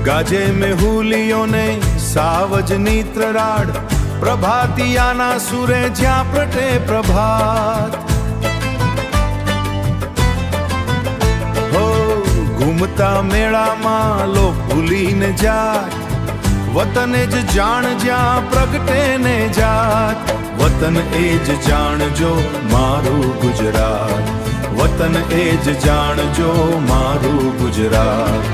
ગાજે મેહુલીઓને સાવજ નીત્રરાડ, પ્રભાતિયાના સુરે જ્યાં પ્રટે પ્રભાત. હો ઘૂમતા મેળામાં લોક ભૂલીને જાત, વતન જ જાણ જ્યાં પ્રગટે ને જાત. વતન એ જ જાણજો મારું ગુજરાત, વતન એ જ જાણજો મારું ગુજરાત.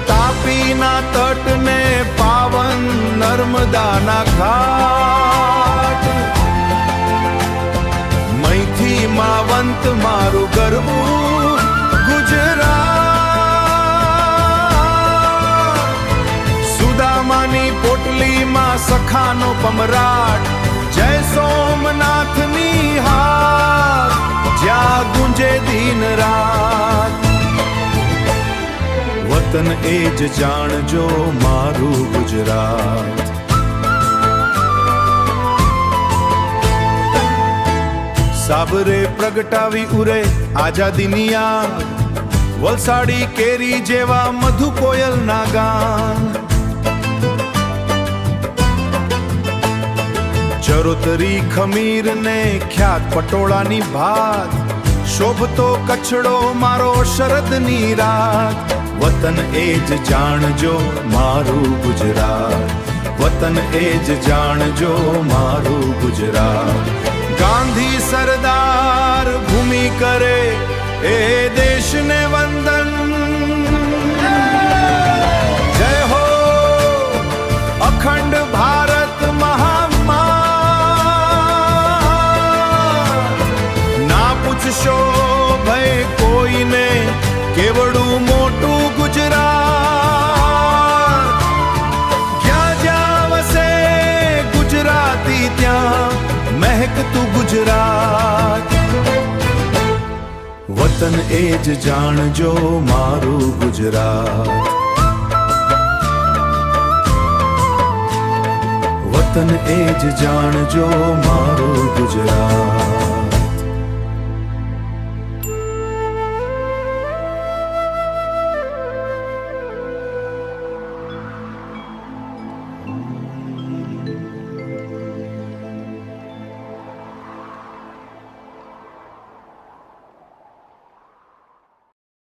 તાપીના તટને પાવન નર્મદાના ઘાટ, મૈથી માવંત મારું ગરવું ગુજરાત. સુદામાની પોટલીમાં સખાનો પમરાટ, જય સોમનાથની હાર જ્યાં ગુંજે દિન રાત. વતન એ જ જાણજો મારું ગુજરાત. સાબરે પ્રગટાવી ઉરે આઝાદીની આગ, વલસાડી કેરી જેવા મધુ કોયલના ગાન. ચરોતરી ખમીર ને ખ્યાત પટોળાની ભાત, શોભતો કચડો મારો શરદની રાત. વતન એ જ જાણજો મારું ગુજરાત, વતન એ જ જાણજો મારું ગુજરાત. ગાંધી સરદાર ભૂમિ કરે એ દેશને વંદન, જય હો અખંડ ભારત મહામાન. ના પૂછશો ભય કોઈને કેવડું મોટું ગુજરાત, જ્યાં જ્યાં વસે ગુજરાતી ત્યાં મહેકતું ગુજરાત. વતન એ જ જાણજો મારું ગુજરાત, વતન એ જ જાણજો મારું ગુજરાત.